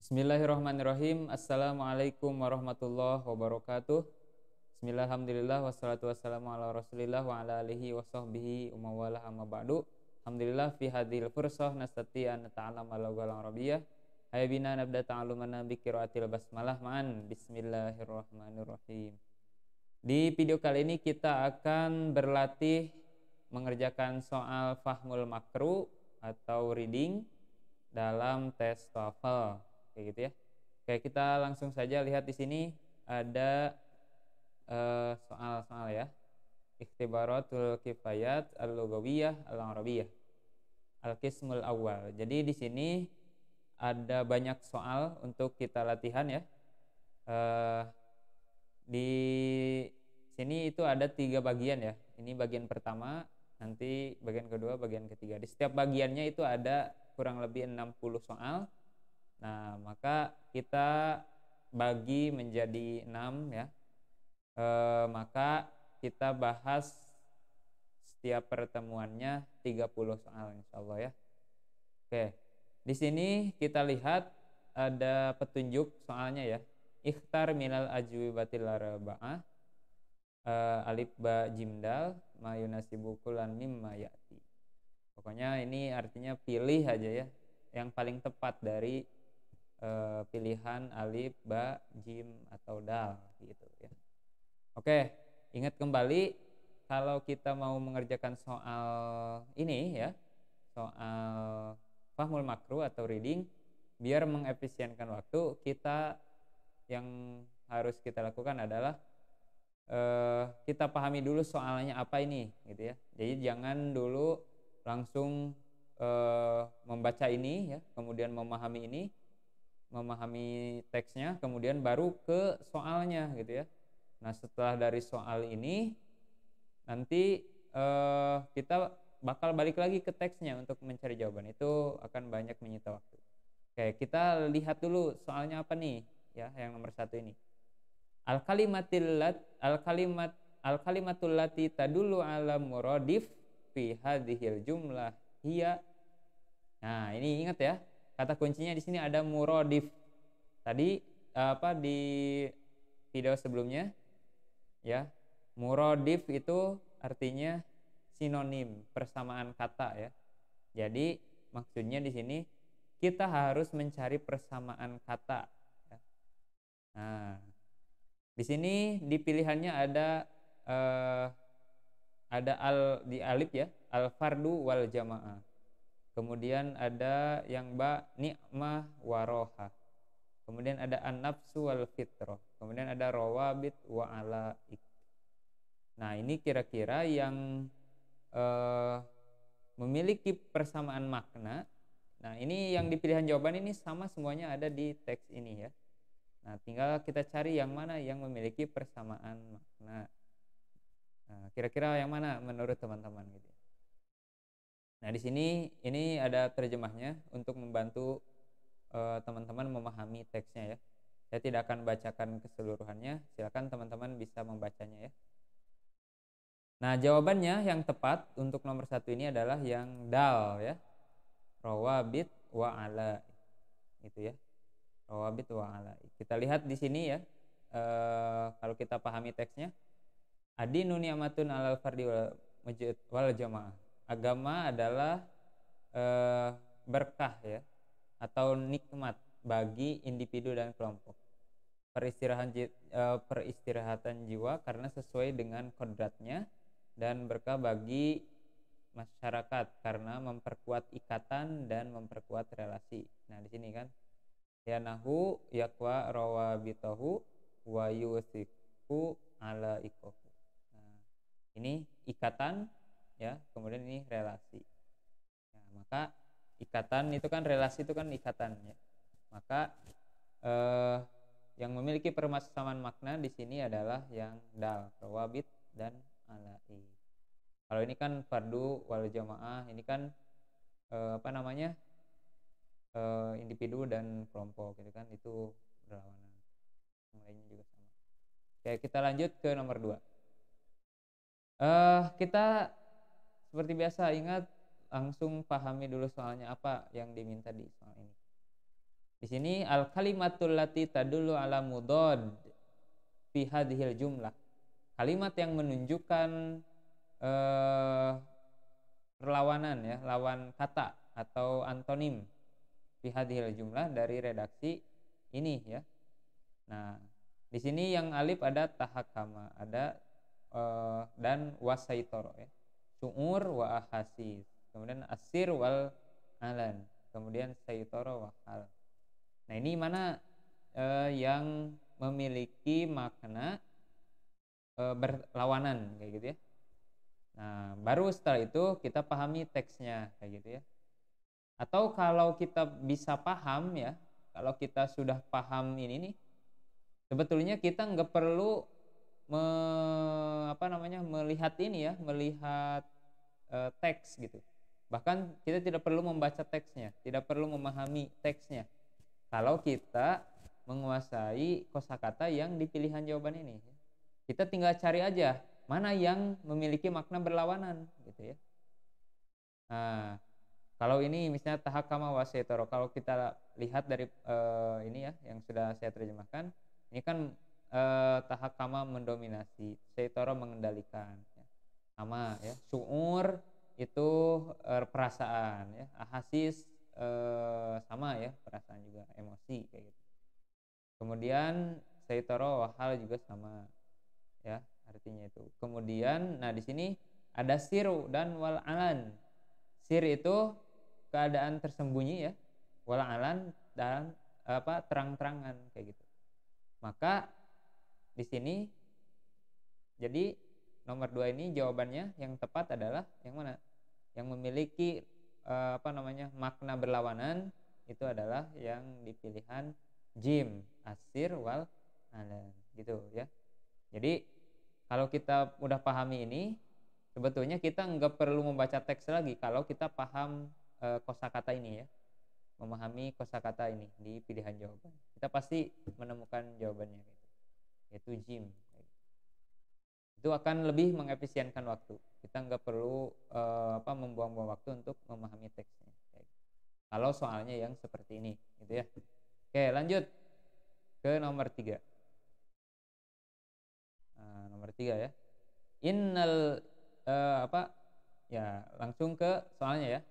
Bismillahirrahmanirrahim. Assalamualaikum warahmatullahi wabarakatuh. Bismillahirrahmanirrahim. Wassalatu wassalamu ala rasulillah wa ala alihi wa sahbihi umawalah amma ba'du. Alhamdulillah fi hadhil fursah nastati an nata'alama laghal arabiyyah. Hayya bina nabda ta'alumana bi qiraatil basmalah ma'an. Bismillahirrahmanirrahim. Di video kali ini kita akan berlatih mengerjakan soal fahmul makru atau reading dalam tes TOEFL, kayak gitu ya. Oke, kita langsung saja lihat di sini ada soal-soal ya. Ikhtibaratul kifayat al-lughawiyah al-arabiyah. Al-qismul awal. Jadi di sini ada banyak soal untuk kita latihan ya. Di sini itu ada 3 bagian ya. Ini bagian pertama, nanti bagian kedua, bagian ketiga. Di setiap bagiannya itu ada kurang lebih 60 soal. Nah, maka kita bagi menjadi 6 ya. Maka kita bahas setiap pertemuannya 30 soal insyaallah ya. Oke. Di sini kita lihat ada petunjuk soalnya ya. Ikhtar minal ajwibatil arba'ah alif ba jim dal ma yunasibu kullan mimma ya'ti. Pokoknya ini artinya pilih aja ya yang paling tepat dari pilihan alif, ba, jim atau dal gitu ya. Oke, ingat kembali kalau kita mau mengerjakan soal ini ya, soal fahmul makru atau reading, biar mengefisienkan waktu, kita yang harus kita lakukan adalah kita pahami dulu soalnya apa ini gitu ya. Jadi jangan dulu langsung membaca ini ya, kemudian memahami teksnya, kemudian baru ke soalnya gitu ya. Nah, setelah dari soal ini nanti kita bakal balik lagi ke teksnya untuk mencari jawaban. Itu akan banyak menyita waktu. Oke, kita lihat dulu soalnya apa nih ya, yang nomor 1 ini. Al kalimatul lati tadullu ala muradif fi hadhil jumlah hiya. Nah, ini ingat ya. Kata kuncinya di sini ada muradif. Tadi di video sebelumnya ya. Muradif itu artinya sinonim, persamaan kata ya. Jadi maksudnya di sini kita harus mencari persamaan kata ya. Nah, di sini di pilihannya ada di alif ya, al fardu wal jamaah. Kemudian ada yang ba ni'mah waroha. Kemudian ada an nafsu wal fitrah. Kemudian ada rawabit wa alaik. Nah, ini kira-kira yang memiliki persamaan makna. Nah, ini yang di pilihan jawaban ini sama semuanya ada di teks ini ya. Nah, tinggal kita cari yang mana yang memiliki persamaan makna. Nah, kira-kira yang mana menurut teman-teman gitu. Nah, di sini ini ada terjemahnya untuk membantu teman-teman memahami teksnya ya. Saya tidak akan bacakan keseluruhannya, silakan teman-teman bisa membacanya ya. Nah, jawabannya yang tepat untuk nomor 1 ini adalah yang dal ya. Rawabit wa ala gitu ya. Rawabit wa ala. Kita lihat di sini ya. Kalau kita pahami teksnya, adinu ni'matun alal fardi wal jamaah. Agama adalah berkah ya, atau nikmat bagi individu dan kelompok. Peristirahatan jiwa karena sesuai dengan kodratnya, dan berkah bagi masyarakat karena memperkuat ikatan dan memperkuat relasi. Nah, di sini kan yanahu yakwa rawabitahu wa yusiku ala ikohu. Nah, ini ikatan ya, kemudian ini relasi. Nah, maka ikatan itu kan, relasi itu kan ikatan ya. Maka yang memiliki persamaan makna di sini adalah yang dal, rawabit dan alai. Kalau ini kan fardu wal jamaah, ini kan individu dan kelompok gitu kan, itu berlawanan. Yang lainnya juga sama. Oke, kita lanjut ke nomor 2. Kita seperti biasa ingat langsung pahami dulu soalnya apa yang diminta di soal ini. Di sini al kalimatul lati tadullu ala mudad fi hadhil jumlah. Kalimat yang menunjukkan eh, perlawanan ya, lawan kata atau antonim fi hadhil jumlah dari redaksi ini ya. Nah, di sini yang alif ada tahakama, ada dan wasaitoro ya. Su'ur wa ahasis. Kemudian asir wal alan. Kemudian saitoro wa hal. Nah, ini mana yang memiliki makna berlawanan kayak gitu ya. Nah, baru setelah itu kita pahami teksnya kayak gitu ya. Atau kalau kita bisa paham ya, kalau kita sudah paham ini nih, sebetulnya kita nggak perlu melihat ini ya, melihat teks gitu. Bahkan kita tidak perlu membaca teksnya, tidak perlu memahami teksnya. Kalau kita menguasai kosakata yang di pilihan jawaban ini, kita tinggal cari aja mana yang memiliki makna berlawanan gitu ya. Nah, kalau ini misalnya tahakama wasetoro, kalau kita lihat dari ini ya yang sudah saya terjemahkan, ini kan tahakama mendominasi, setoro mengendalikan, ya. Sama ya. Suur itu perasaan ya, ahasis sama ya, perasaan juga, emosi kayak gitu. Kemudian setoro wahal juga sama ya, artinya itu. Kemudian nah di sini ada siru dan wal alan. Sir itu keadaan tersembunyi ya, wal alan dan terang-terangan kayak gitu. Maka di sini jadi nomor 2 ini jawabannya yang tepat adalah yang mana? Yang memiliki makna berlawanan itu adalah yang di pilihan jim, asir wal alan gitu ya. Jadi kalau kita udah pahami ini, sebetulnya kita nggak perlu membaca teks lagi kalau kita paham kosakata ini ya, memahami kosakata ini di pilihan jawaban. Kita pasti menemukan jawabannya gitu, yaitu jim. Itu akan lebih mengefisienkan waktu. Kita nggak perlu membuang-buang waktu untuk memahami teksnya. Kalau soalnya yang seperti ini, gitu ya. Oke, lanjut ke nomor 3. Nomor 3 ya. Innal ya langsung ke soalnya ya.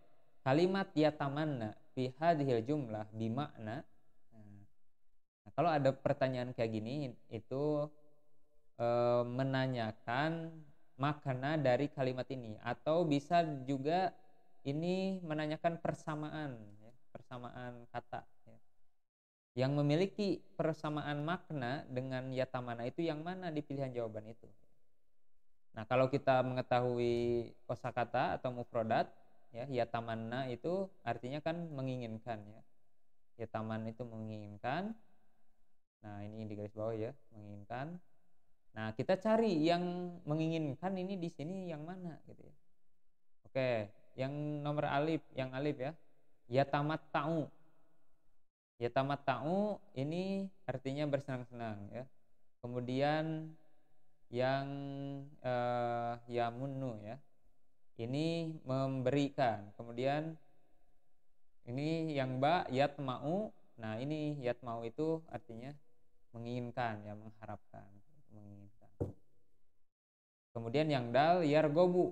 Kalimat yatamanna fi hadhil jumlah bimakna. Nah, kalau ada pertanyaan kayak gini itu menanyakan makna dari kalimat ini, atau bisa juga ini menanyakan persamaan ya, persamaan kata ya. Yang memiliki persamaan makna dengan yatamana itu yang mana di pilihan jawaban itu. Nah, kalau kita mengetahui kosakata atau mufrodat ya, yatamanna itu artinya kan menginginkan ya. Yataman itu menginginkan. Nah, ini di garis bawah ya, menginginkan. Nah, kita cari yang menginginkan ini di sini yang mana gitu ya. Oke, yang nomor alif, yang alif ya. Yatamat ta'u. Yatamat ta'u ini artinya bersenang-senang ya. Kemudian yang yamunnu ya. Ini memberikan. Kemudian ini yang ba yatma'u. Nah, ini yatma'u itu artinya menginginkan ya, mengharapkan, menginginkan. Kemudian yang dal yargobu.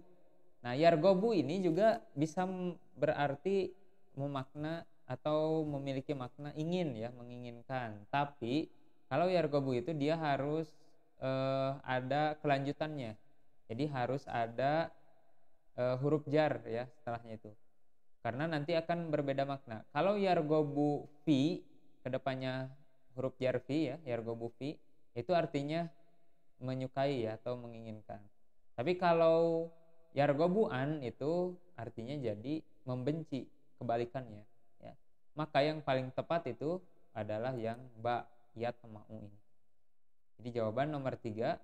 Nah, yargobu ini juga bisa berarti memakna atau memiliki makna ingin ya, menginginkan. Tapi kalau yargobu itu dia harus ada kelanjutannya. Jadi harus ada huruf jar ya setelahnya itu. Karena nanti akan berbeda makna. Kalau yargobu fi, kedepannya huruf jar fi ya, yargobu fi, itu artinya menyukai ya atau menginginkan. Tapi kalau yargobuan itu artinya jadi membenci, kebalikannya ya. Maka yang paling tepat itu adalah yang ba yat mau ini. Jadi jawaban nomor 3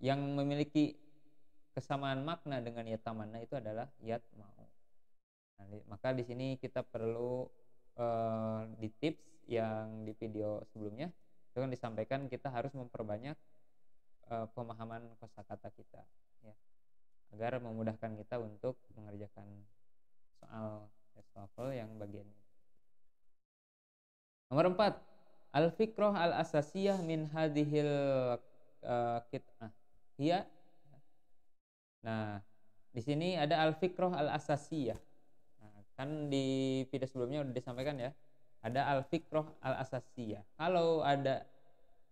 yang memiliki kesamaan makna dengan yatamanna itu adalah yat mau. Nah, maka di sini kita perlu di tips yang di video sebelumnya itu kan disampaikan kita harus memperbanyak pemahaman kosakata kita ya, agar memudahkan kita untuk mengerjakan soal tes TOEFL yang bagian ini. Nomor 4, al-fikrah al-asasiyah min hadhil kit'ah. Hiya. Nah, di sini ada al-fikrah al-asasiyah. Nah, kan di video sebelumnya udah disampaikan ya. Ada al-fikrah al-asasiyah. Kalau ada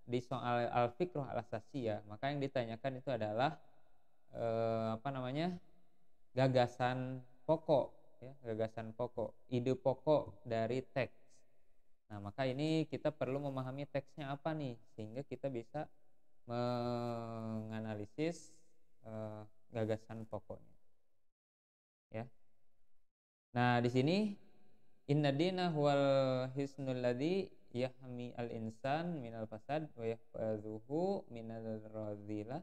di soal al-fikrah al-asasiyah, maka yang ditanyakan itu adalah gagasan pokok ya, gagasan pokok, ide pokok dari teks. Nah, maka ini kita perlu memahami teksnya apa nih, sehingga kita bisa menganalisis gagasan pokoknya. Ya. Nah, di sini inna dina huwal hisnul ladzi yahmi al insan minal fasad wa yahfazuhu minal radhilah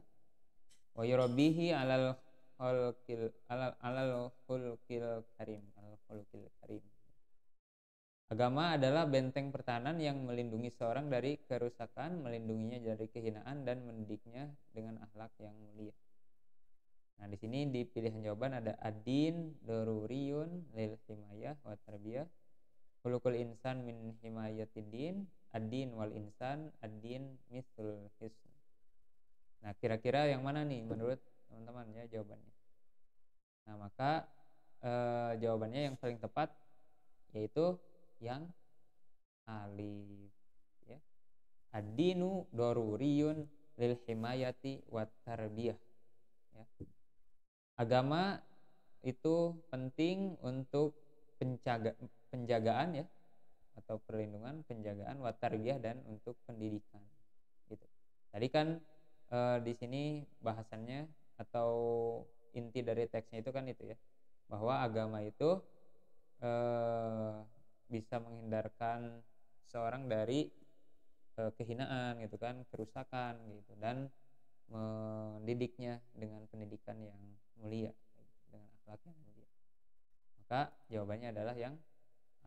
wa yurabbihi alal khulqil karim. Agama adalah benteng pertahanan yang melindungi seorang dari kerusakan, melindunginya dari kehinaan, dan mendidiknya dengan akhlak yang mulia. Nah, di sini di pilihan jawaban ada ad-din daruriyun lil himayah wa tarbiyah, khuluqul insan min himayatiddin, ad-din wal insan, ad-din mithlul hisn. Nah, kira-kira yang mana nih menurut teman-teman ya jawabannya? Nah, maka jawabannya yang paling tepat yaitu yang alif ya. Ad-dinu daruriyun lil himayati wat tarbiyah ya. Agama itu penting untuk penjagaan ya, atau perlindungan, penjagaan, wat tarbiyah, dan untuk pendidikan gitu. Tadi kan di sini bahasannya atau inti dari teksnya itu kan itu ya, bahwa agama itu bisa menghindarkan seorang dari kehinaan gitu kan, kerusakan gitu, dan mendidiknya dengan pendidikan yang mulia, dengan akhlak yang mulia. Maka jawabannya adalah yang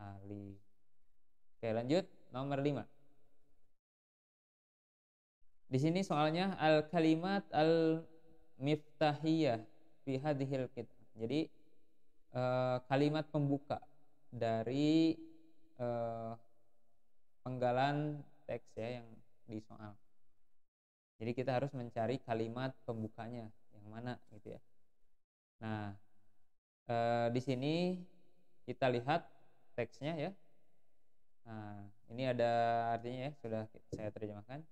alif. Oke, lanjut nomor 5. Di sini soalnya al kalimat al miftahiyah fi hadhil kitab. Jadi kalimat pembuka dari penggalan teks ya yang di soal. Jadi kita harus mencari kalimat pembukanya yang mana gitu ya. Nah, di sini kita lihat teksnya ya. Nah, ini ada artinya ya, sudah saya terjemahkan.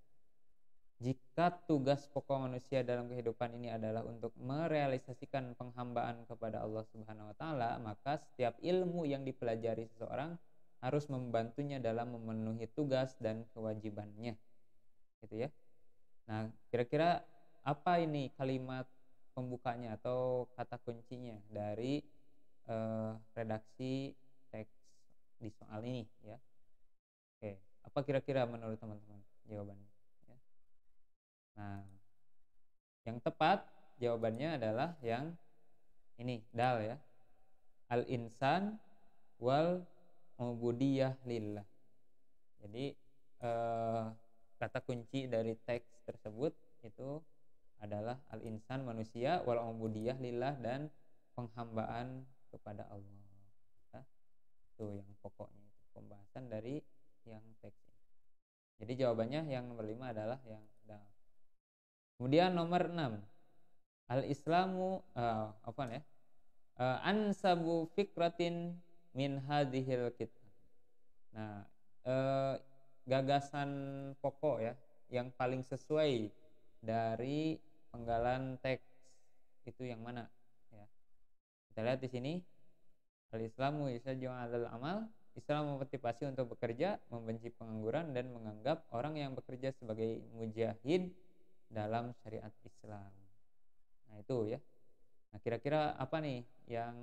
Jika tugas pokok manusia dalam kehidupan ini adalah untuk merealisasikan penghambaan kepada Allah Subhanahu wa taala, maka setiap ilmu yang dipelajari seseorang harus membantunya dalam memenuhi tugas dan kewajibannya. Gitu ya. Nah, kira-kira apa ini kalimat pembukanya atau kata kuncinya dari redaksi teks di soal ini ya? Oke, apa kira-kira menurut teman-teman jawabannya? Ya. Nah, yang tepat jawabannya adalah yang ini, dal ya. Al-insan wal ubudiyah lillah. Jadi kata kunci dari teks tersebut itu adalah al-insan manusia, wal ubudiyah lillah, dan penghambaan kepada Allah. Ya. Itu yang pokoknya, itu pembahasan dari yang teks ini. Jadi jawabannya yang nomor 5 adalah yang dal. Kemudian nomor 6, al-islamu ansabu fikratin min hadhil kitab. Nah, gagasan pokok ya yang paling sesuai dari penggalan teks itu yang mana ya? Kita lihat di sini, al-islamu yasaju 'alal amal. Islam memotivasi untuk bekerja, membenci pengangguran, dan menganggap orang yang bekerja sebagai mujahid dalam syariat Islam. Nah, itu ya. Nah, kira-kira apa nih yang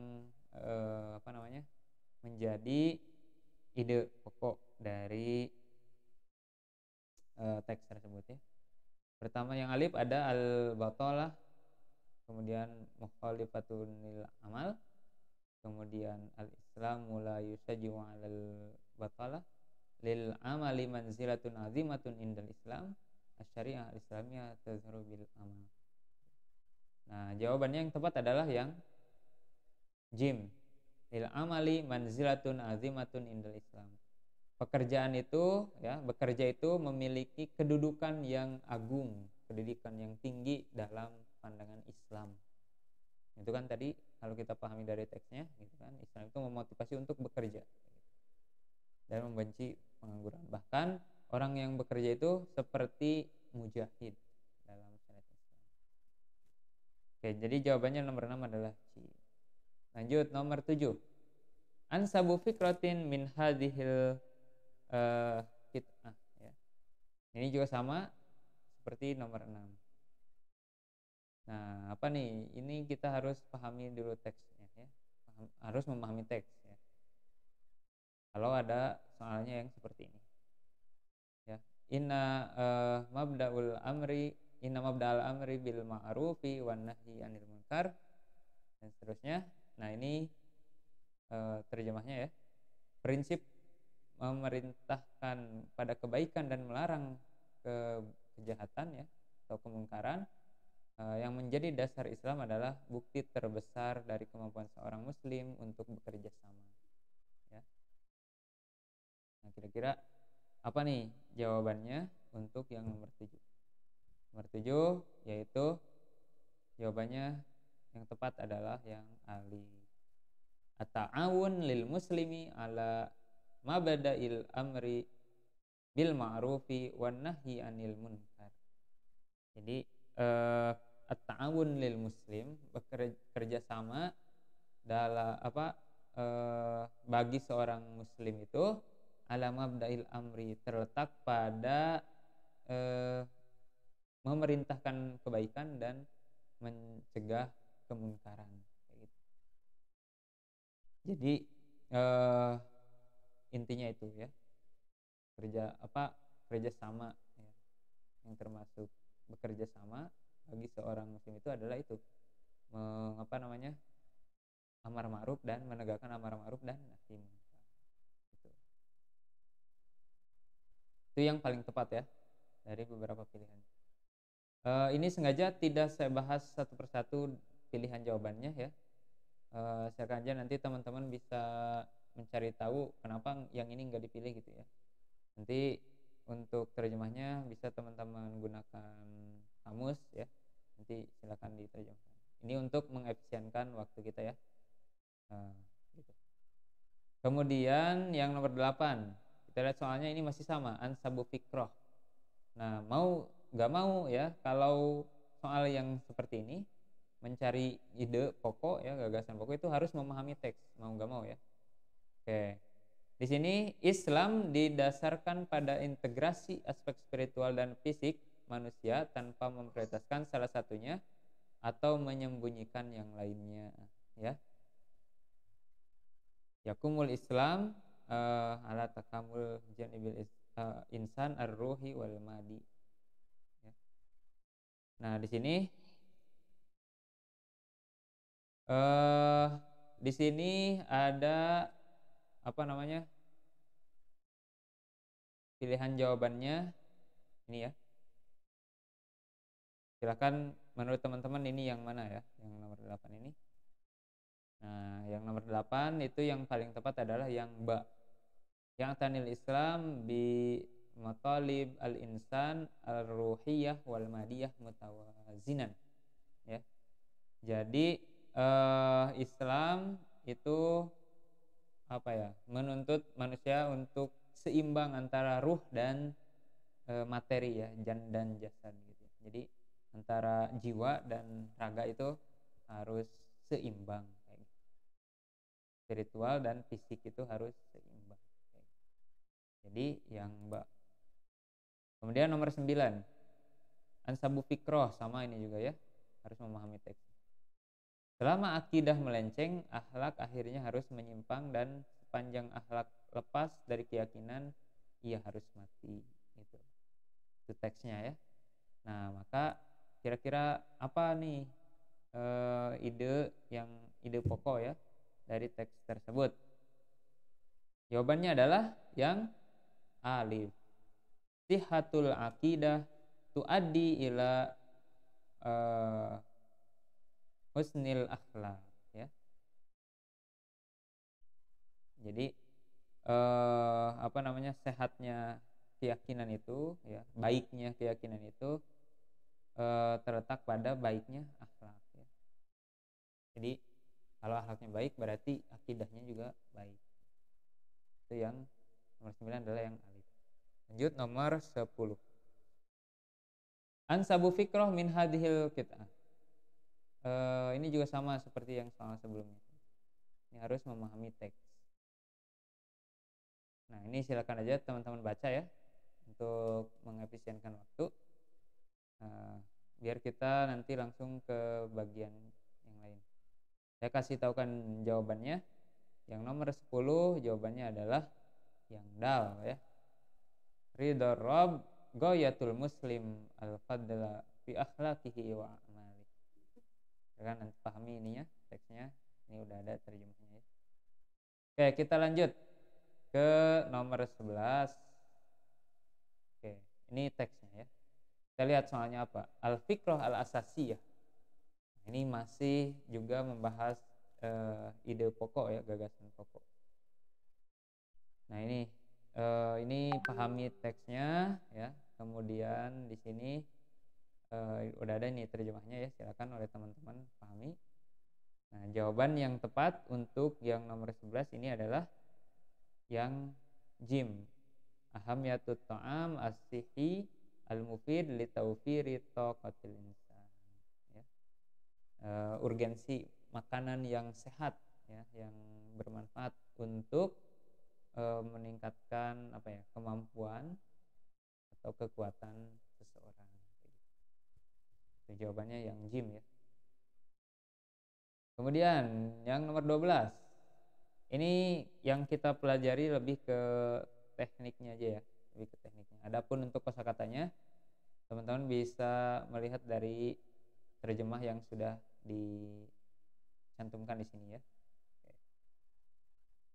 menjadi ide pokok dari teks tersebut ya. Pertama yang alif ada al-batalah, kemudian mukhalifatun lil amal, kemudian al-islamu la yusajju 'alal batalah, lil amali manzilatun azimatun indal Islam, asy-syariah al-islamiyah tazharu bil amal. Nah, jawabannya yang tepat adalah yang jim. Lil amali manzilatun azimatun indal Islam. pekerjaan itu ya, bekerja itu memiliki kedudukan yang agung, kedudukan yang tinggi dalam pandangan Islam. Itu kan tadi kalau kita pahami dari teksnya gitu kan, Islam itu memotivasi untuk bekerja dan membenci pengangguran. Bahkan orang yang bekerja itu seperti mujahid dalam syariat Islam. Oke, jadi jawabannya nomor 6 adalah C. Lanjut nomor 7. Ansabu fikratin min hadhil fitnah ya. Ini juga sama seperti nomor 6. Nah, apa nih? Ini kita harus pahami dulu teksnya ya. Harus memahami teks ya. Kalau ada soalnya yang seperti ini. Ya. Inna mabda'al amri bil ma'rufi wan nahyi 'anil munkar dan seterusnya. Nah, ini terjemahnya ya. Prinsip memerintahkan pada kebaikan dan melarang kejahatan ya atau kemungkaran yang menjadi dasar Islam adalah bukti terbesar dari kemampuan seorang muslim untuk bekerja sama ya. Nah, kira-kira apa nih jawabannya untuk yang nomor 7? Nomor 7 yaitu jawabannya yang tepat adalah yang Ali. At-ta'awun lil muslimi ala mabda'il amri bil ma'rufi wan nahyi 'anil munkar. Jadi at-ta'awun lil muslim, bekerja sama dalam bagi seorang muslim itu ala mabda'il amri, terletak pada memerintahkan kebaikan dan mencegah kemunkaran gitu. Jadi intinya itu ya, kerja sama ya, yang termasuk bekerja sama bagi seorang muslim itu adalah itu amar ma'ruf dan menegakkan amar ma'ruf dan nahi munkar. Itu yang paling tepat ya dari beberapa pilihan. Ini sengaja tidak saya bahas satu persatu pilihan jawabannya ya. Silakan aja nanti teman-teman bisa mencari tahu kenapa yang ini nggak dipilih gitu ya. Nanti untuk terjemahnya bisa teman-teman gunakan kamus ya. Nanti silakan diterjemahkan. Ini untuk mengefisienkan waktu kita ya. Gitu. Kemudian yang nomor 8, kita lihat soalnya ini masih sama, ansabu fikroh. Nah, mau nggak mau ya, kalau soal yang seperti ini mencari ide pokok ya, gagasan pokok itu harus memahami teks, mau nggak mau ya. Oke. Di sini Islam didasarkan pada integrasi aspek spiritual dan fisik manusia tanpa memprioritaskan salah satunya atau menyembunyikan yang lainnya ya. Yakumul Islam ala takamul janibil insan ar-ruhi wal madi ya. Nah, di sini ada pilihan jawabannya ini ya. Silakan menurut teman-teman ini yang mana ya, yang nomor 8 ini. Nah, yang nomor 8 itu yang paling tepat adalah yang ba. Yang tanil Islam bi matalib al-insan al-ruhiyah wal madiyah mutawazinan ya. Jadi Islam itu menuntut manusia untuk seimbang antara ruh dan materi ya, dan jasad gitu. Jadi antara jiwa dan raga itu harus seimbang kayak gitu. Spiritual dan fisik itu harus seimbang kayak gitu. Jadi yang kemudian nomor 9, ansabu fikroh, sama ini juga ya, harus memahami teks. Selama akidah melenceng, akhlak akhirnya harus menyimpang, dan sepanjang akhlak lepas dari keyakinan, ia harus mati. Itu teksnya ya. Nah, maka kira-kira apa nih ide pokok ya dari teks tersebut? Jawabannya adalah yang alif. Sihatul aqidah tuaddi ila husnil akhlak ya. Jadi apa namanya, sehatnya keyakinan itu ya, baiknya keyakinan itu terletak pada baiknya akhlak ya. Jadi kalau akhlaknya baik berarti akidahnya juga baik. Itu yang nomor 9 adalah yang alif. Lanjut nomor 10. Ansabu fikroh min hadhil kit'ah. Ini juga sama seperti yang soal sebelumnya. Ini harus memahami teks. Nah, ini silakan aja teman-teman baca ya untuk mengefisienkan waktu. Biar kita nanti langsung ke bagian yang lain. Saya kasih tahukan jawabannya. Yang nomor 10 jawabannya adalah yang dal ya. Ridho Rob goyatul muslim al-fadla fi akhlaqihi wa amali. Kan nanti pahami ininya teksnya. Ini udah ada terjemahnya ya. Oke, kita lanjut ke nomor 11. Oke, ini teksnya ya. Kita lihat soalnya apa? Al-fikrah al-asasiyah. Ini masih juga membahas ide pokok ya, gagasan pokok. Nah, ini pahami teksnya ya. Kemudian di sini udah ada nih terjemahnya ya. Silakan oleh teman-teman pahami. Nah, jawaban yang tepat untuk yang nomor 11 ini adalah yang jim. Ahamiyatut ta'am as-sihi al-mufid li tawfiri taqatil insan ya. Urgensi makanan yang sehat ya, yang bermanfaat untuk meningkatkan apa ya, kemampuan atau kekuatan seseorang. Itu jawabannya yang jim ya. Kemudian yang nomor 12. Ini yang kita pelajari lebih ke tekniknya aja ya, lebih ke tekniknya. Adapun untuk kosakatanya, teman-teman bisa melihat dari terjemah yang sudah dicantumkan di sini ya.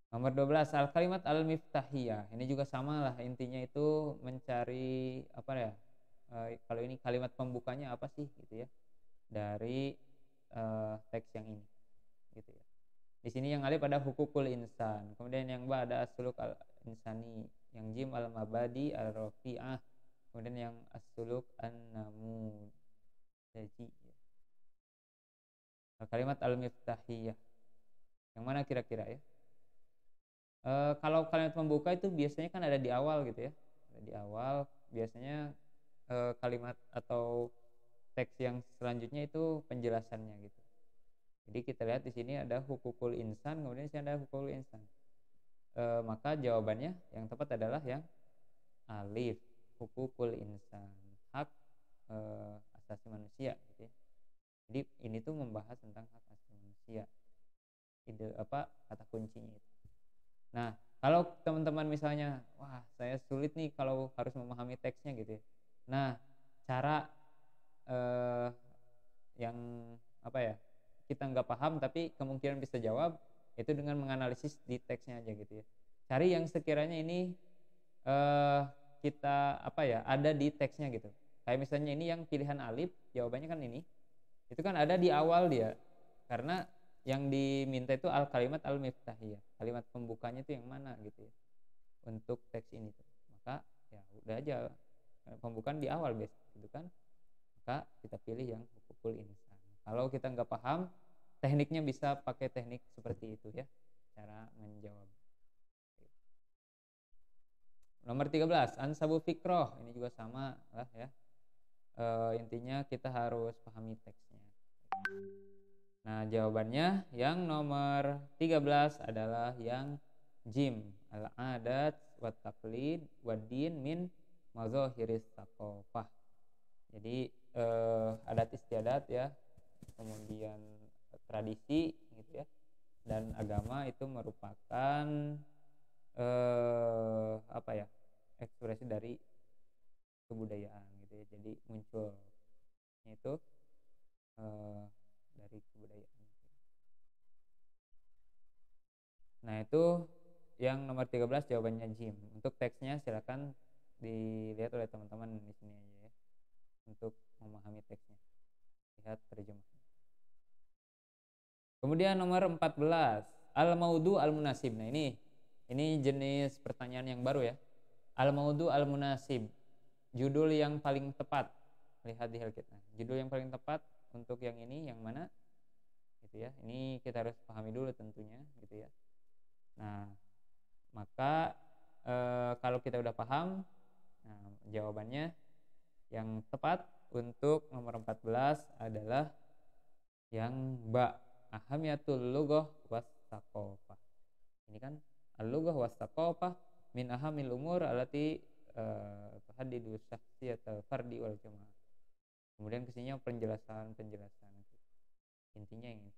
Nomor 12, al-kalimat al-miftahiyah. Ini juga sama lah, intinya itu mencari apa ya? Kalau ini kalimat pembukanya apa sih gitu ya, dari teks yang ini gitu ya. Di sini yang alif ada hukukul insan, kemudian yang ba ada as-suluk al-insani, yang jim al-mabadi al-rafi'ah, kemudian yang as-suluk an-namud. Jadi kalimat al-miftahiyah yang mana kira-kira ya? Kalau kalimat pembuka itu biasanya kan ada di awal gitu ya. Ada di awal biasanya kalimat atau teks yang selanjutnya itu penjelasannya gitu. Jadi kita lihat di sini ada hukukul insan, kemudian di sini ada hukukul insan. Maka jawabannya yang tepat adalah yang alif, hukukul insan, hak asasi manusia gitu ya. Jadi ini tuh membahas tentang hak asasi manusia. Ide apa kata kuncinya itu. Nah, kalau teman-teman misalnya, wah saya sulit nih kalau harus memahami teksnya gitu ya. Nah, cara yang apa ya, kita nggak paham tapi kemungkinan bisa jawab itu dengan menganalisis di teksnya aja gitu ya. Cari yang sekiranya ini kita apa ya, ada di teksnya gitu. Kayak misalnya ini yang pilihan alif, jawabannya kan ini. Itu kan ada di awal dia. Karena yang diminta itu al kalimat al miftahiyah, kalimat pembukanya itu yang mana gitu ya untuk teks ini tuh. Maka ya udah aja pembukaan di awal biasa gitu kan, maka kita pilih yang hukukul insan. Kalau kita nggak paham tekniknya, bisa pakai teknik seperti itu ya cara menjawab. Nomor 13 ansabu fikroh, ini juga sama lah ya. Intinya kita harus pahami teksnya. Nah, jawabannya yang nomor 13 adalah yang jim, al-adat wa taqlid wa din min mazahiris thaqafah. Jadi adat istiadat ya, kemudian tradisi gitu ya, dan agama itu merupakan apa ya, ekspresi dari kebudayaan gitu ya. Jadi muncul itu dari kebudayaan. Nah, itu yang nomor 13 jawabannya jim. Untuk teksnya silakan dilihat oleh teman-teman di sini aja ya, untuk memahami teksnya. Lihat terjemahnya. Kemudian nomor 14 al-maudu al-munasib. Nah, ini Ini jenis pertanyaan yang baru ya. Al-maudu al-munasib. Judul yang paling tepat. Lihat di hal kita. Judul yang paling tepat untuk yang ini yang mana? Gitu ya. Ini kita harus pahami dulu tentunya gitu ya. Nah, maka kalau kita udah paham, nah jawabannya yang tepat untuk nomor 14 adalah yang ba. Ahamiyatul lughah was thaqafah. Ini kan al-lughah was thaqafah min ahamil umur allati tuhaddidu syakhsiyatal fardi wal jamaah. Kemudian kesininya penjelasan intinya ini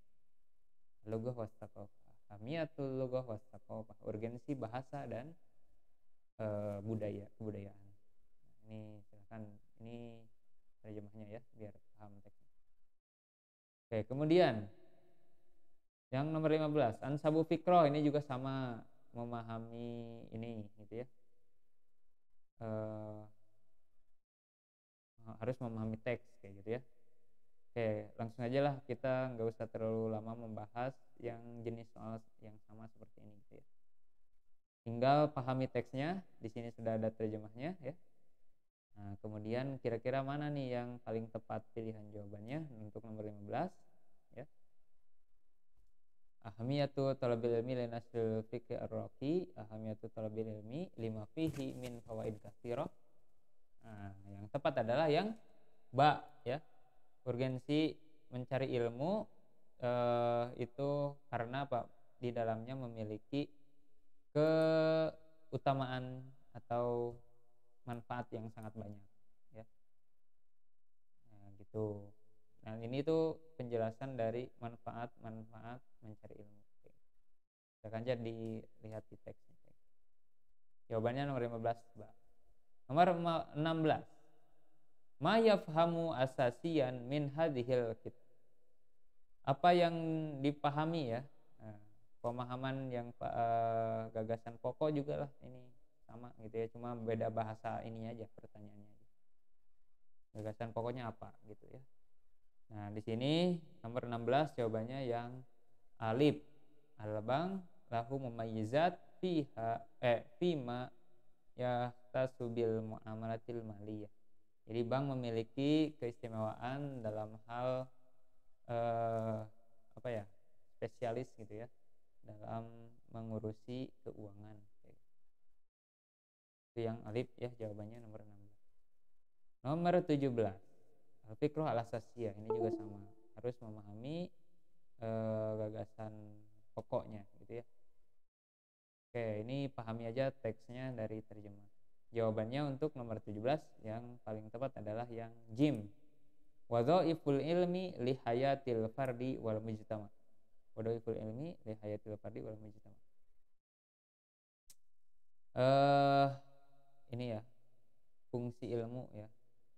lughah was thaqafah, ahamiyatul lughah was thaqafah, urgensi bahasa dan kebudayaan. Nah, ini silakan, ini terjemahnya ya biar paham teksnya. Oke, kemudian yang nomor 15, ansabu fikroh, ini juga sama, memahami ini gitu ya. Harus memahami teks kayak gitu ya. Oke, langsung aja lah, kita nggak usah terlalu lama membahas yang jenis soal yang sama seperti ini gitu ya. Tinggal pahami teksnya, di sini sudah ada terjemahnya ya. Nah, kemudian kira-kira mana nih yang paling tepat pilihan jawabannya untuk nomor 15 ya. Ahamiyatu talabil ilmi linasil fikri ar-raqi, ahamiyatu talabil ilmi lima fihi min fawaid katsirah. Nah, yang tepat adalah yang ba ya. Urgensi mencari ilmu itu karena apa? Di dalamnya memiliki keutamaan atau manfaat yang sangat banyak ya. Nah, gitu. Nah, ini tuh penjelasan dari manfaat mencari ilmu. Silakan aja dilihat di teksnya. Jawabannya nomor 15, Mbak. Nomor 16. Ma yafhamu asasiyan min hadhil kitab. Apa yang dipahami ya? Nah, pemahaman yang gagasan pokok juga lah ini sama gitu ya, cuma beda bahasa ini aja pertanyaannya aja. Gagasan pokoknya apa gitu ya. Nah, di sini nomor 16 jawabannya yang alif. Al-bang lahu mumayyizat fima yahtasubil muamalatil maliyah. Jadi bank memiliki keistimewaan dalam hal spesialis gitu ya dalam mengurusi keuangan. Itu yang alif ya, jawabannya nomor 16. Nomor 17. Al-fiqh al-asasiyah, ini juga sama, harus memahami gagasan pokoknya gitu ya. Oke, ini pahami aja teksnya dari terjemah. Jawabannya untuk nomor 17 yang paling tepat adalah yang jim. Wadhaiful ilmi li hayatil fardi wal mujtama. Wadhaiful ilmi li hayatil fardi wal mujtama. Ini ya, fungsi ilmu ya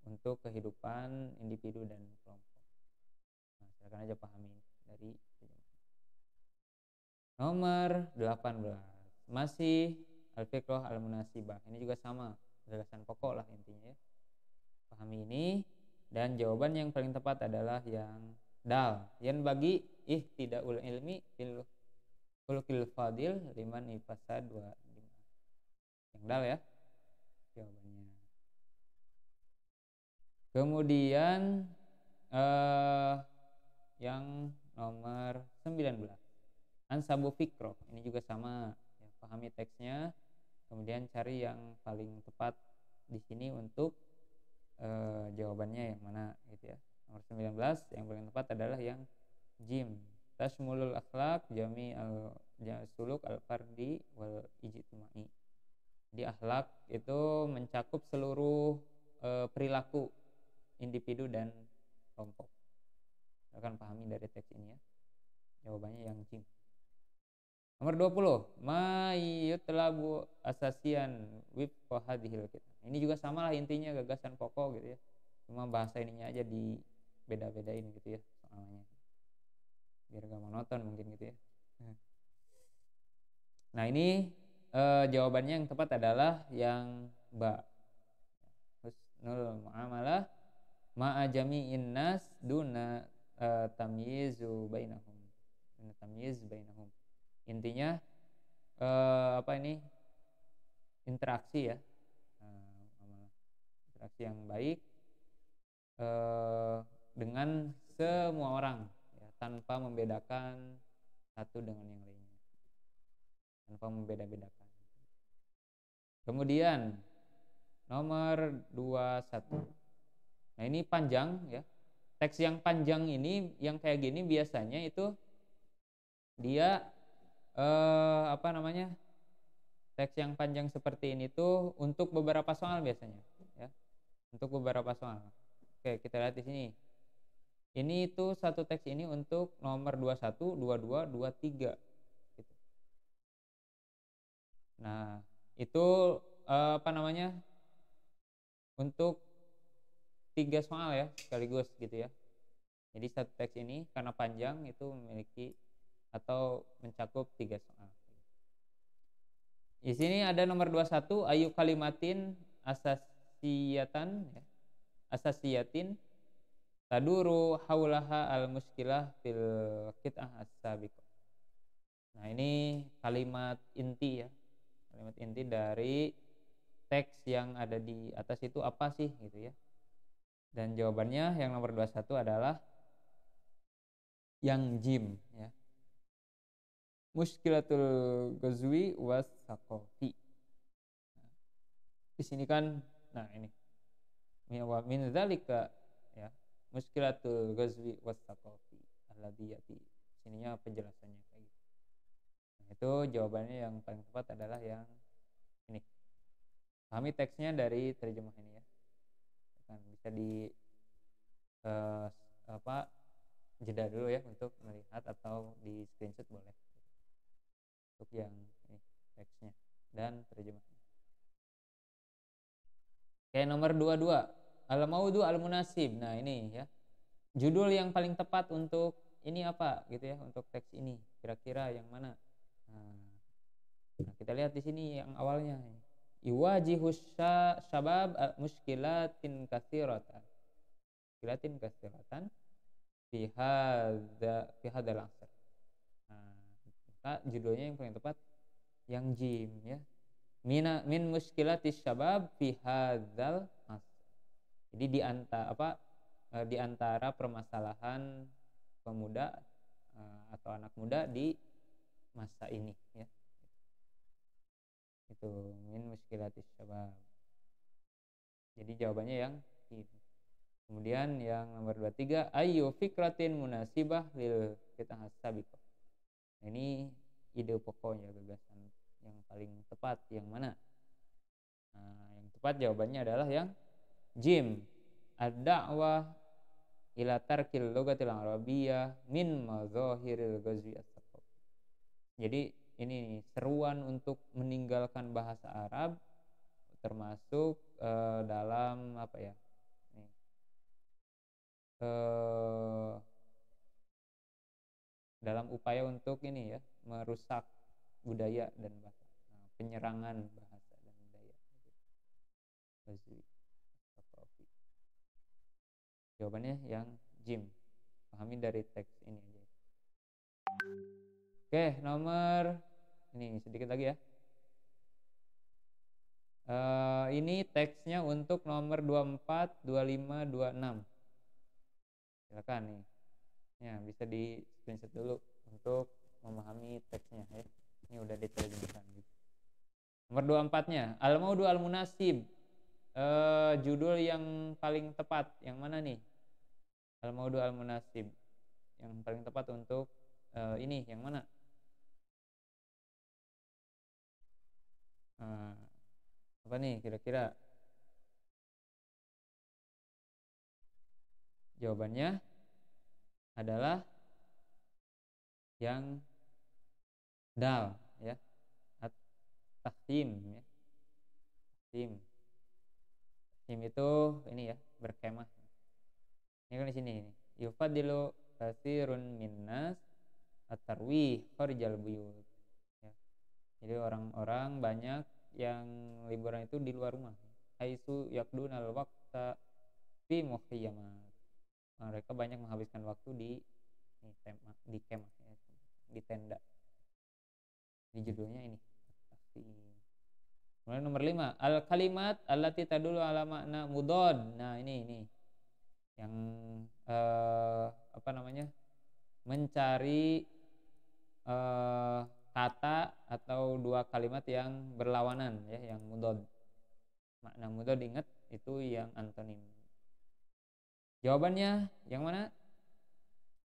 untuk kehidupan individu dan kelompok. Nah, silakan aja pahami dari nomor 18. Masih al-fiqh al-munasibah. Ini juga sama, gagasan pokok lah intinya ya. Pahami ini, dan jawaban yang paling tepat adalah yang dal. Yang bagi ihtidaul ilmi fil khulqil fadil liman ifasad wa lima. Yang dal ya jawabannya. Kemudian yang nomor 19. Ansabu fikroh, ini juga sama ya, pahami teksnya, kemudian cari yang paling tepat di sini untuk jawabannya yang mana gitu ya. Nomor 19 yang paling tepat adalah yang jim. Tasmulul akhlak jami suluk al-fardi wal ijtimai. Di akhlak itu mencakup seluruh perilaku individu dan kelompok. Akan pahami dari teks ini ya. Jawabannya yang jim. Nomor 20, ma yutlabu asasian wifqa hadhil kitab. Ini juga sama lah intinya, gagasan pokok gitu ya. Cuma bahasa ininya aja di beda-bedain gitu ya soalnya. Biar gak monoton mungkin gitu ya. Nah, ini jawabannya yang tepat adalah yang ba. Husnul muamalah ma'a jami'in nas duna tamyizu bainahum. Intinya apa ini, interaksi ya, interaksi yang baik dengan semua orang ya, tanpa membedakan satu dengan yang lainnya, tanpa membeda-bedakan. Kemudian nomor 21. Nah, ini panjang ya. Teks yang panjang ini, yang kayak gini biasanya itu dia apa namanya? Teks yang panjang seperti ini tuh untuk beberapa soal biasanya ya. Untuk beberapa soal. Oke, kita lihat di sini. Ini tuh satu teks ini untuk nomor 21, 22, 23 gitu. Nah, itu apa namanya? Untuk 3 soal ya sekaligus gitu ya. Jadi satu teks ini karena panjang itu memiliki atau mencakup 3 soal. Di sini ada nomor 21, ayu kalimatin asasiyatan ya. Asasiyatin taduru haulaha al muskilah fil qit'ah as-sabiqah. Nah, ini kalimat inti ya. Kalimat inti dari teks yang ada di atas itu apa sih gitu ya. Dan jawabannya yang nomor 21 adalah yang jim ya. Muskilatul ghazwi was saqafi. Nah, di sini kan, nah ini min dzalika ya, muskilatul ghazwi was saqafi alladiyati. Sininya penjelasannya kayak gitu. Nah, itu jawabannya yang paling tepat adalah yang ini. Pahami teksnya dari terjemah ini ya. Kan bisa di apa, jeda dulu ya untuk melihat atau di screenshot boleh. Untuk yang ini teksnya dan terjemahnya. Oke, nomor 22. Al-maudu al-munasib. Nah, ini ya. Judul yang paling tepat untuk ini apa gitu ya, untuk teks ini. Kira-kira yang mana? Nah, kita lihat di sini yang awalnya. Iwajihus syabab muskilatin katsiratan. Muskilatin katsiratan fi hadzal asr. Nah, maka judulnya yang paling tepat yang jim ya. Min muskilatis syabab fi hadzal asr. Jadi di antara permasalahan pemuda atau anak muda di masa ini ya. Itu min muskilatis syabab. Jadi jawabannya yang ini. Kemudian yang nomor 23, ayu fikratin munasibah lil qit'ah as-sabiqah. Ini ide pokoknya, gagasan yang paling tepat yang mana? Nah, yang tepat jawabannya adalah yang jim, ad-da'wah ila tarkil lughatil arabiyyah min mazahiril ghazwi as-saqafi. Jadi ini seruan untuk meninggalkan bahasa Arab termasuk dalam apa ya? Dalam upaya untuk ini ya, merusak budaya dan bahasa. Nah, penyerangan bahasa dan budaya. Ghazwi. Jawabannya yang jim. Pahami dari teks ini aja. Oke, nomor ini sedikit lagi ya. Ini teksnya untuk nomor 24, 25, 26. Silakan nih. Ya, bisa di screenshot dulu untuk memahami teksnya ya. Ini udah diterjemahkan gitu. Nomor 24-nya, al-maudu al-munasib. Judul yang paling tepat yang mana nih? Al-maudu al-munasib. Yang paling tepat untuk ini yang mana? Apa nih kira-kira? Jawabannya adalah yang dal ya. At-tahtim ya. Tahtim. Tahtim itu ini ya, berkemah. Ini kan di sini ini. Yufadilu katsirun minnas at-tarwih kharijal buyut. Ya. Jadi orang-orang banyak yang liburan itu di luar rumah. Haitsu yaqdunal waqta fi mukhayyamat. Mereka banyak menghabiskan waktu di kemah ya, di tenda. Di judulnya ini. Kemudian nomor 5, al kalimat allati tadullu ala makna mudad. Nah, ini yang apa namanya? Mencari kata atau dua kalimat yang berlawanan ya, yang mudad. Makna mudad ingat itu yang antonim. Jawabannya yang mana?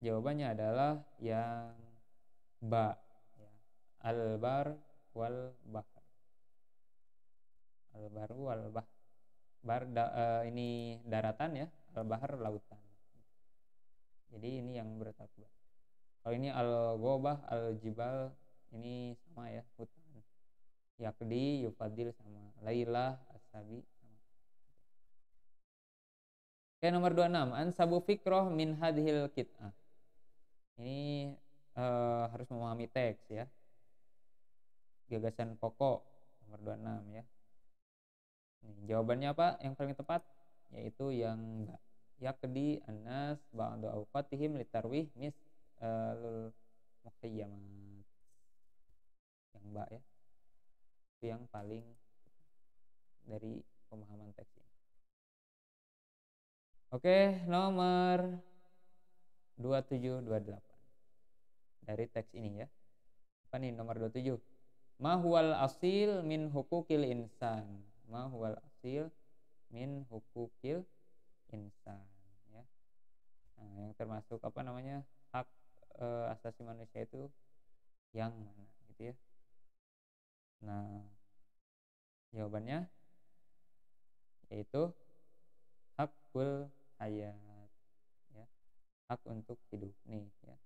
Jawabannya adalah yang ba ya. Al-bar wal bahr. Al-bar wal bahr. Ini daratan ya, al-bahr lautan. Jadi ini yang bertakbah. Kalau ini al-ghobah, al-jibal ini sama ya, hutan. Yakdi, yufadil sama. Lailah, as-sabi sama. Oke, nomor 26. Ansabu fikroh min hadhil kit'ah. Ini harus memahami teks ya. Gagasan pokok nomor 26 ya. Nih, jawabannya apa yang paling tepat? Yaitu yang enggak. Yakdi anas ba'da awqatihim litarwih mis lul muqayyamat. Yang mbak ya, itu yang paling dari pemahaman teks ini. Oke, nomor 2728 dari teks ini ya. Apa nih nomor 27? Ma huwal asil min hukukil insan. Ma huwal asil min hukukil insan ya. Nah, yang termasuk apa namanya? Hak asasi manusia itu yang mana gitu ya. Nah, jawabannya yaitu hakul hayat ya. Hak untuk hidup nih ya.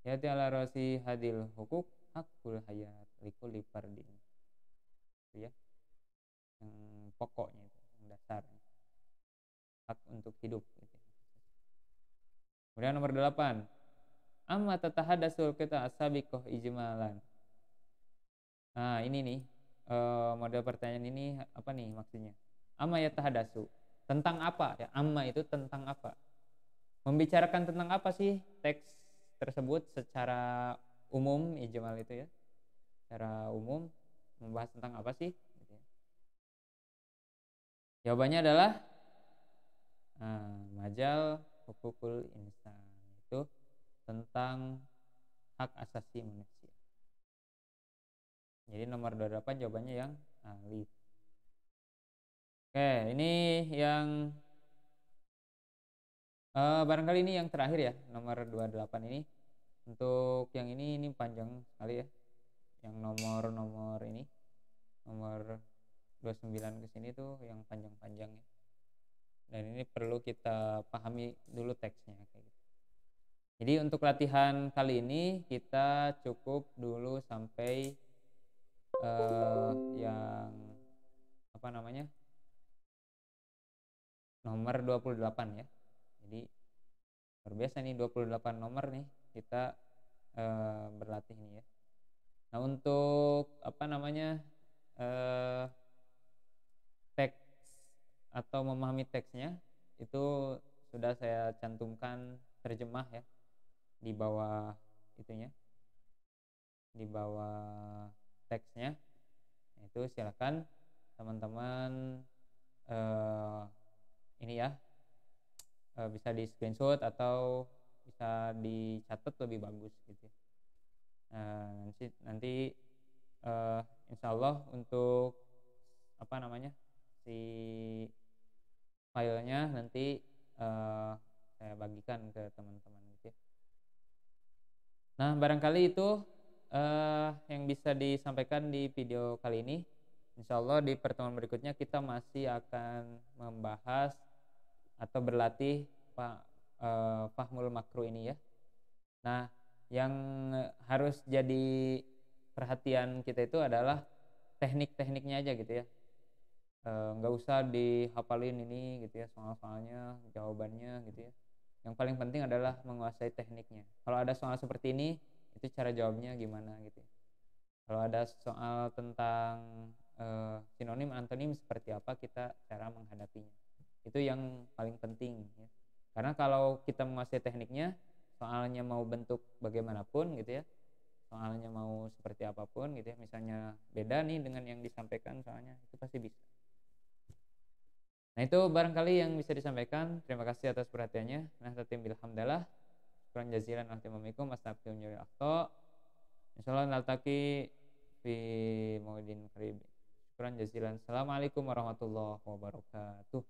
Ya ta'ala rasi hadil hukuk hakul hayat likulli fardin. Itu ya. Yang pokoknya itu, yang dasarnya. Hak untuk hidup gitu. Kemudian nomor 8. Amma tatahadasul kita asabiqoh ijmalan. Nah, ini nih model pertanyaan ini apa nih maksudnya? Amma yatahadasu. Tentang apa ya? Amma itu tentang apa? Membicarakan tentang apa sih teks tersebut secara umum, ijmal itu ya? Secara umum membahas tentang apa sih? Gitu ya. Jawabannya adalah majal hukukul insan, itu tentang hak asasi manusia. Jadi nomor 28 jawabannya yang alif. Oke, ini yang barangkali ini yang terakhir ya, nomor 28 ini. Untuk yang ini panjang sekali ya. Yang nomor ini, nomor 29 ke sini tuh yang panjang-panjang ya. Dan ini perlu kita pahami dulu teksnya kayak gitu. Jadi untuk latihan kali ini kita cukup dulu sampai yang apa namanya? Nomor 28 ya. Jadi luar biasa nih 28 nomor nih kita berlatih nih ya. Nah, untuk apa namanya? Teks atau memahami teksnya itu sudah saya cantumkan terjemah ya di bawah itunya, di bawah teksnya. Itu silakan teman-teman ini ya bisa di screenshot atau bisa dicatat lebih bagus gitu ya. Nanti insya Allah untuk apa namanya si filenya nanti saya bagikan ke teman-teman gitu ya. Nah, barangkali itu yang bisa disampaikan di video kali ini. Insya Allah di pertemuan berikutnya kita masih akan membahas atau berlatih fahmul makruh ini ya. Nah, yang harus jadi perhatian kita itu adalah teknik-tekniknya aja gitu ya. Nggak usah dihafalin ini gitu ya, soal-soalnya, jawabannya gitu ya. Yang paling penting adalah menguasai tekniknya. Kalau ada soal seperti ini, itu cara jawabnya gimana gitu ya. Kalau ada soal tentang sinonim, antonim seperti apa kita cara menghadapinya. Itu yang paling penting ya. Karena kalau kita menguasai tekniknya, soalnya mau bentuk bagaimanapun gitu ya, soalnya mau seperti apapun gitu ya, misalnya beda nih dengan yang disampaikan soalnya, itu pasti bisa. Nah itu barangkali yang bisa disampaikan. Terima kasih atas perhatiannya. Nah tatim bilhamdalah. Syukran jazilan alhamdulillah masnabtum nyuri akto. Insyaallah naltaki fi maudin qarib. Syukran jazilan. Assalamualaikum warahmatullahi wabarakatuh.